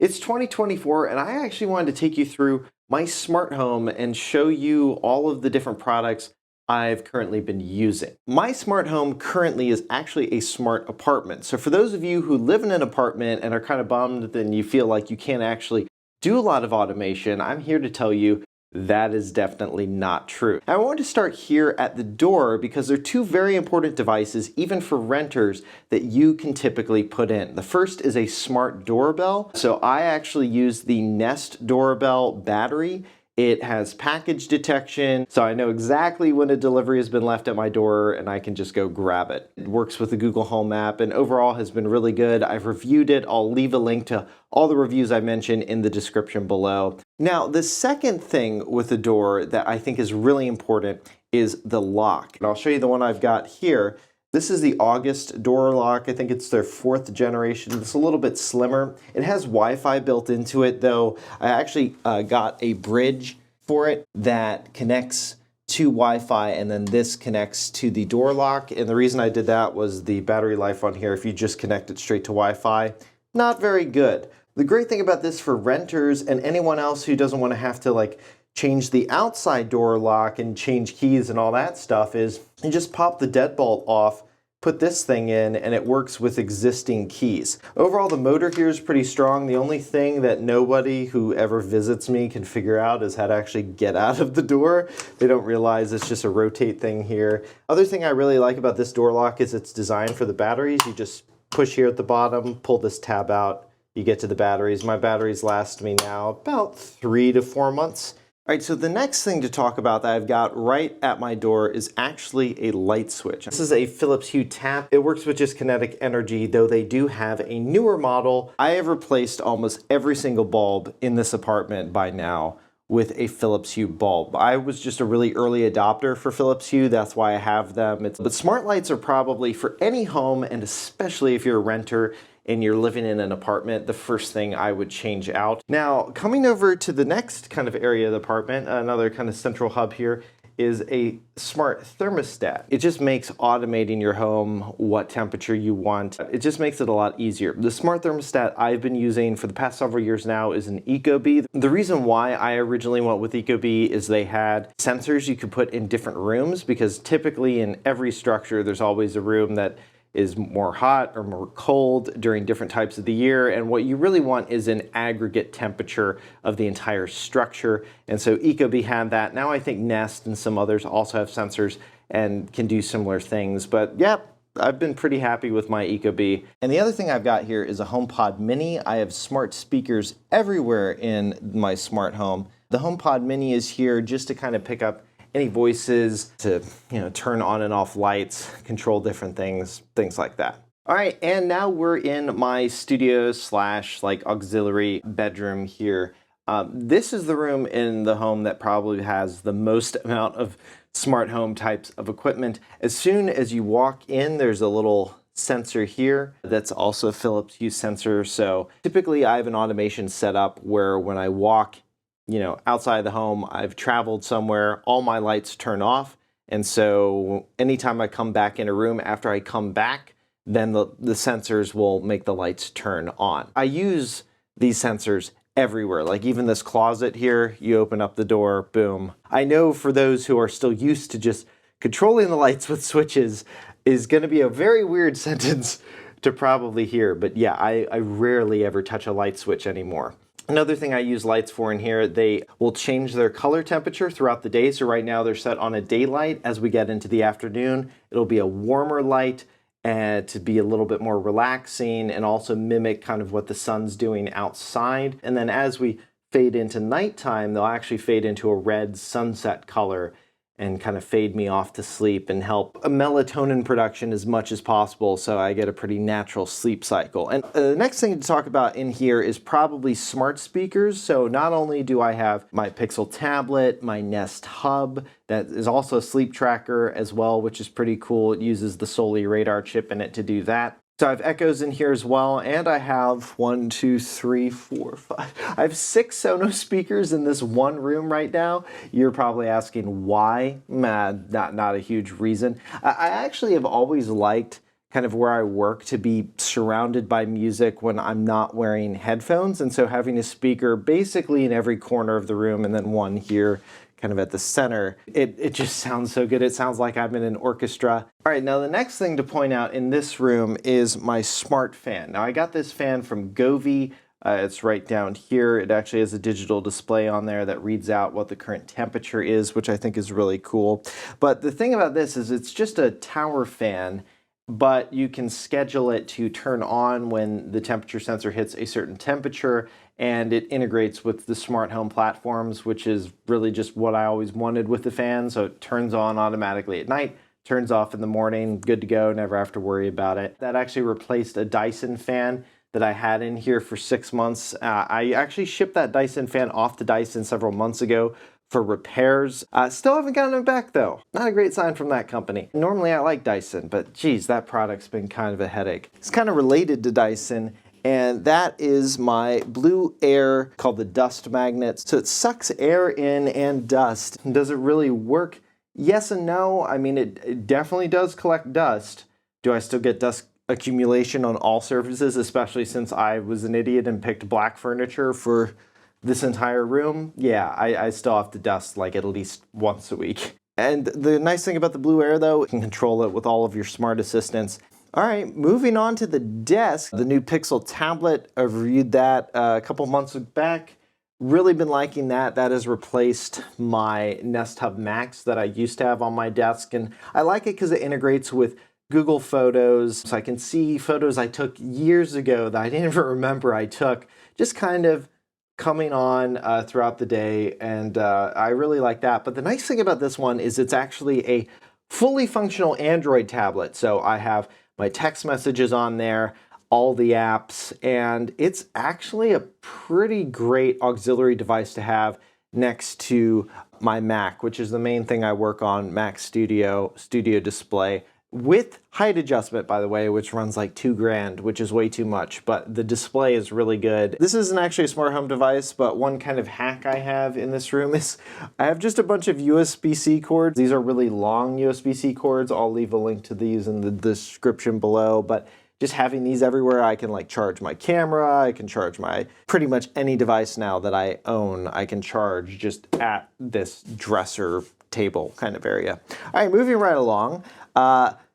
It's 2024 and I actually wanted to take you through my smart home and show you all of the different products I've currently been using. My smart home currently is actually a smart apartment. So for those of you who live in an apartment and are kind of bummed and you feel like you can't actually do a lot of automation, I'm here to tell you that is definitely not true. I want to start here at the door because they're two very important devices, even for renters, that you can typically put in. The first is a smart doorbell. So I actually use the Nest doorbell battery. It has package detection, so I know exactly when a delivery has been left at my door and I can just go grab it. It works with the Google Home app and overall has been really good. I've reviewed it. I'll leave a link to all the reviews I mentioned in the description below. Now, the second thing with the door that I think is really important is the lock. And I'll show you the one I've got here. This is the August door lock. I think it's their 4th generation. It's a little bit slimmer. It has Wi-Fi built into it, though. I actually got a bridge for it that connects to Wi-Fi, and then this connects to the door lock. And the reason I did that was the battery life on here, if you just connect it straight to Wi-Fi, not very good. The great thing about this for renters and anyone else who doesn't want to have to change the outside door lock and change keys and all that stuff is you just pop the deadbolt off, put this thing in, and it works with existing keys. Overall, the motor here is pretty strong. The only thing that nobody who ever visits me can figure out is how to actually get out of the door. They don't realize it's just a rotate thing here. Other thing I really like about this door lock is it's designed for the batteries. You just push here at the bottom, pull this tab out, you get to the batteries. My batteries last me now about 3 to 4 months. All right, so the next thing to talk about that I've got right at my door is actually a light switch. This is a Philips Hue tap. It works with just kinetic energy, though they do have a newer model. I have replaced almost every single bulb in this apartment by now with a Philips Hue bulb. I was just a really early adopter for Philips Hue. That's why I have them. But smart lights are probably for any home, and especially if you're a renter and you're living in an apartment, the first thing I would change out. Now, coming over to the next kind of area of the apartment, another kind of central hub here, is a smart thermostat. It just makes automating your home what temperature you want. It just makes it a lot easier. The smart thermostat I've been using for the past several years now is an Ecobee. The reason why I originally went with Ecobee is they had sensors you could put in different rooms, because typically in every structure there's always a room that is more hot or more cold during different types of the year, and what you really want is an aggregate temperature of the entire structure. And so Ecobee had that. Now I think Nest and some others also have sensors and can do similar things, but yeah, I've been pretty happy with my Ecobee. And the other thing I've got here is a HomePod Mini. I have smart speakers everywhere in my smart home. The HomePod Mini is here just to kind of pick up any voices, to turn on and off lights, control different things like that. All right, and now we're in my studio slash auxiliary bedroom here. This is the room in the home that probably has the most amount of smart home types of equipment. As soon as you walk in, there's a little sensor here that's also a Philips Hue sensor. So typically I have an automation set up where when I walk outside the home, I've traveled somewhere, all my lights turn off. And so anytime I come back in a room, after I come back, then the sensors will make the lights turn on. I use these sensors everywhere, like even this closet here, you open up the door, boom. I know for those who are still used to just controlling the lights with switches is gonna be a very weird sentence to probably hear, but yeah, I rarely ever touch a light switch anymore. Another thing I use lights for in here, they will change their color temperature throughout the day. So right now they're set on a daylight. As we get into the afternoon, it'll be a warmer light and to be a little bit more relaxing and also mimic kind of what the sun's doing outside. And then as we fade into nighttime, they'll actually fade into a red sunset color and kind of fade me off to sleep and help a melatonin production as much as possible, so I get a pretty natural sleep cycle. And the next thing to talk about in here is probably smart speakers. So not only do I have my Pixel tablet, my Nest Hub, that is also a sleep tracker as well, which is pretty cool. It uses the Soli radar chip in it to do that. So I have Echoes in here as well, and I have 1, 2, 3, 4, 5. I have 6 Sonos speakers in this one room right now. You're probably asking why? Not a huge reason. I actually have always liked kind of where I work to be surrounded by music when I'm not wearing headphones. And so having a speaker basically in every corner of the room and then one here kind of at the center, it just sounds so good. It sounds like I'm in an orchestra. All right, now the next thing to point out in this room is my smart fan. Now I got this fan from Govee. It's right down here. It actually has a digital display on there that reads out what the current temperature is, which I think is really cool. But the thing about this is it's just a tower fan, but you can schedule it to turn on when the temperature sensor hits a certain temperature, and it integrates with the smart home platforms, which is really just what I always wanted with the fan. So it turns on automatically at night, turns off in the morning, good to go, never have to worry about it. That actually replaced a Dyson fan that I had in here for 6 months. I actually shipped that Dyson fan off to Dyson several months ago for repairs. Still haven't gotten it back though. Not a great sign from that company. Normally I like Dyson, but geez, that product's been kind of a headache. It's kind of related to Dyson, and that is my BlueAir called the dust magnet. So it sucks air in and dust. Does it really work? Yes and no. I mean, it definitely does collect dust. Do I still get dust accumulation on all surfaces, especially since I was an idiot and picked black furniture for this entire room? Yeah, I still have to dust like at least once a week. And the nice thing about the BlueAir though, you can control it with all of your smart assistants. All right, moving on to the desk, the new Pixel tablet. I reviewed that a couple months back. Really been liking that. That has replaced my Nest Hub Max that I used to have on my desk. And I like it because it integrates with Google Photos. So I can see photos I took years ago that I didn't even remember I took, just kind of coming on throughout the day. And I really like that. But the nice thing about this one is it's actually a fully functional Android tablet. So I have my text messages on there, all the apps, and it's actually a pretty great auxiliary device to have next to my Mac, which is the main thing I work on, Mac Studio Display, with height adjustment, by the way, which runs like $2,000, which is way too much, but the display is really good. This isn't actually a smart home device, but one kind of hack I have in this room is I have just a bunch of USB-C cords. These are really long USB-C cords. I'll leave a link to these in the description below, but just having these everywhere, I can like charge my camera, I can charge my pretty much any device now that I own, I can charge just at this dresser table kind of area. All right, moving right along.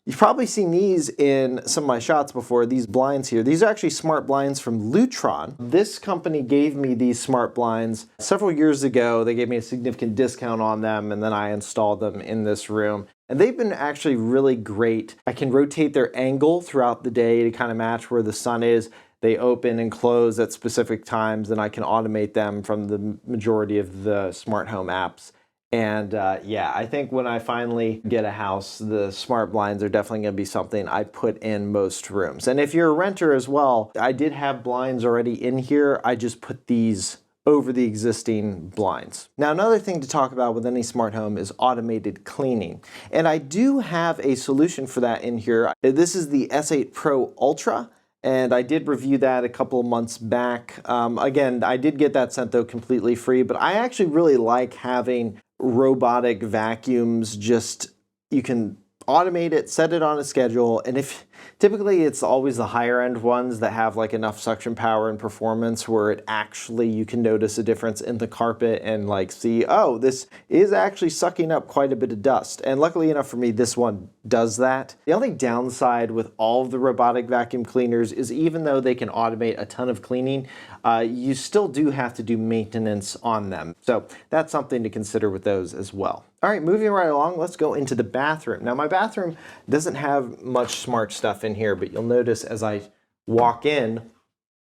You've probably seen these in some of my shots before, these blinds here. These are actually smart blinds from Lutron. This company gave me these smart blinds several years ago. They gave me a significant discount on them, and then I installed them in this room. And they've been actually really great. I can rotate their angle throughout the day to kind of match where the sun is. They open and close at specific times, and I can automate them from the majority of the smart home apps. And yeah, I think when I finally get a house, the smart blinds are definitely going to be something I put in most rooms. And if you're a renter as well, I did have blinds already in here. I just put these over the existing blinds. Now, another thing to talk about with any smart home is automated cleaning. And I do have a solution for that in here. This is the S8 Pro Ultra. And I did review that a couple of months back. Again, I did get that sent though completely free, but I actually really like having robotic vacuums. Just, you can automate it, set it on a schedule, and if typically it's always the higher end ones that have like enough suction power and performance where it actually, you can notice a difference in the carpet and like see, oh, this is actually sucking up quite a bit of dust. And luckily enough for me, this one does that. The only downside with all of the robotic vacuum cleaners is even though they can automate a ton of cleaning, you still do have to do maintenance on them. So that's something to consider with those as well. All right, moving right along, let's go into the bathroom. Now my bathroom doesn't have much smart stuff in here, but you'll notice as I walk in,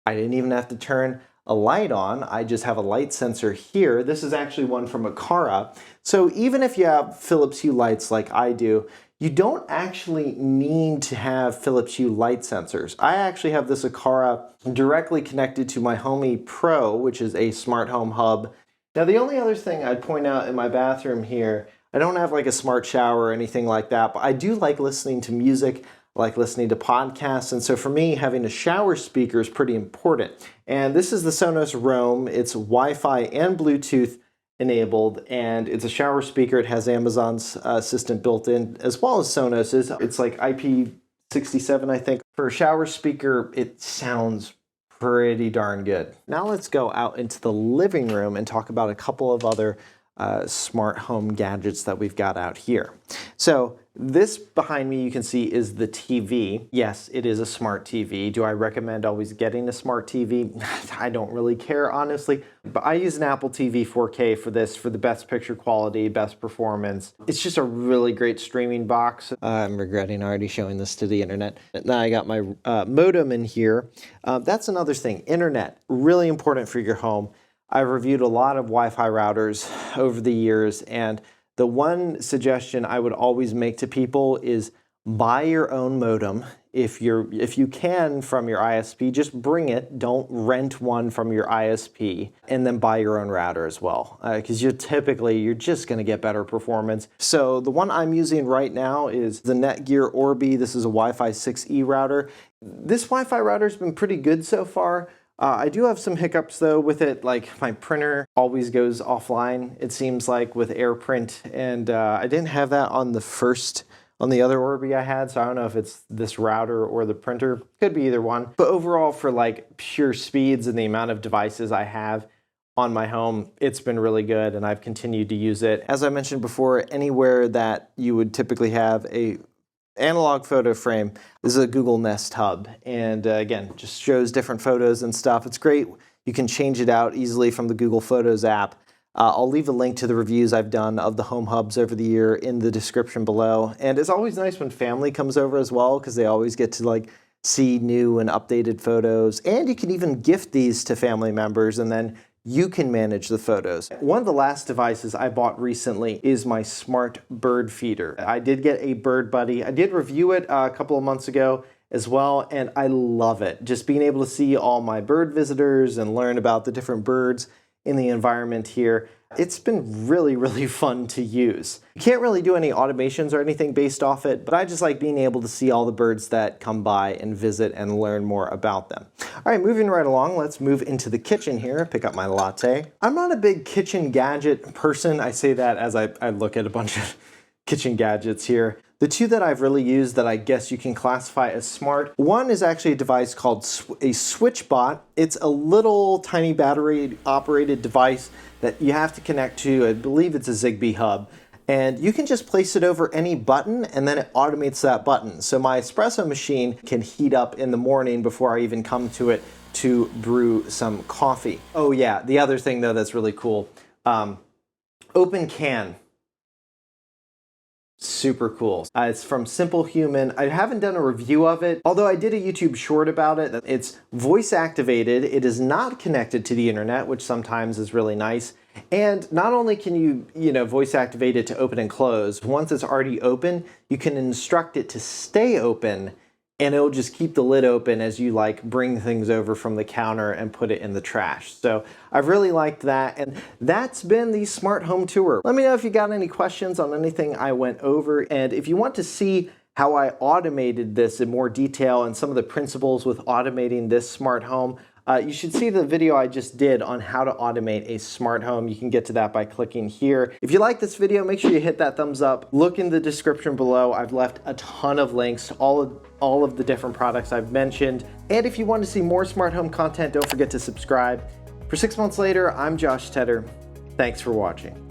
I didn't even have to turn a light on. I just have a light sensor here. This is actually one from Aqara. So even if you have Philips Hue lights like I do, you don't actually need to have Philips Hue light sensors. I actually have this Aqara directly connected to my Homey Pro, which is a smart home hub. Now the only other thing I'd point out in my bathroom here, I don't have like a smart shower or anything like that, but I do like listening to music, I like listening to podcasts, and so for me, having a shower speaker is pretty important. And this is the Sonos Roam. It's Wi-Fi and Bluetooth enabled, and it's a shower speaker. It has Amazon's Assistant built in, as well as Sonos's. It's like IP 67, I think. For a shower speaker, it sounds pretty darn good. Now let's go out into the living room and talk about a couple of other smart home gadgets that we've got out here. So this behind me you can see is the TV. Yes, it is a smart TV. Do I recommend always getting a smart TV? I don't really care, honestly, but I use an Apple TV 4K for this, for the best picture quality, best performance. It's just a really great streaming box. I'm regretting already showing this to the internet. Now I got my modem in here. That's another thing, internet, really important for your home. I've reviewed a lot of Wi-Fi routers over the years, and the one suggestion I would always make to people is buy your own modem. If you can from your ISP, just bring it. Don't rent one from your ISP, and then buy your own router as well, because you're just going to get better performance. So the one I'm using right now is the Netgear Orbi. This is a Wi-Fi 6E router. This Wi-Fi router's been pretty good so far. I do have some hiccups though with it, like my printer always goes offline, it seems like, with AirPrint, and I didn't have that on the other Orbi I had, so I don't know if it's this router or the printer. Could be either one. But overall, for like pure speeds and the amount of devices I have on my home, it's been really good, and I've continued to use it. As I mentioned before, anywhere that you would typically have a analog photo frame, this is a Google Nest Hub, and again, just shows different photos and stuff. It's great. You can change it out easily from the Google Photos app. I'll leave a link to the reviews I've done of the home hubs over the year in the description below. And it's always nice when family comes over as well, because they always get to like see new and updated photos. And you can even gift these to family members, and then you can manage the photos. One of the last devices I bought recently is my smart bird feeder. I did get a Bird Buddy. I did review it a couple of months ago as well, and I love it. Just being able to see all my bird visitors and learn about the different birds in the environment here. It's been really, really fun to use. You can't really do any automations or anything based off it, but I just like being able to see all the birds that come by and visit and learn more about them. All right, moving right along, let's move into the kitchen here, pick up my latte. I'm not a big kitchen gadget person. I say that as I look at a bunch of kitchen gadgets here. The two that I've really used that I guess you can classify as smart, one is actually a device called a SwitchBot. It's a little tiny battery operated device that you have to connect to. I believe it's a Zigbee hub. And you can just place it over any button, and then it automates that button. So my espresso machine can heat up in the morning before I even come to it to brew some coffee. Oh yeah, the other thing though that's really cool, open can. Super cool. It's from Simple Human. I haven't done a review of it, although I did a YouTube short about it. It's voice activated. It is not connected to the internet, which sometimes is really nice. And not only can you voice activate it to open and close, once it's already open, you can instruct it to stay open, and it'll just keep the lid open as you like bring things over from the counter and put it in the trash. So I've really liked that, and that's been the Smart Home Tour. Let me know if you got any questions on anything I went over, and if you want to see how I automated this in more detail and some of the principles with automating this smart home, you should see the video I just did on how to automate a smart home. You can get to that by clicking here. If you like this video, make sure you hit that thumbs up. Look in the description below. I've left a ton of links to all of the different products I've mentioned. And if you want to see more smart home content, don't forget to subscribe. For 6 months later, I'm Josh Tedder. Thanks for watching.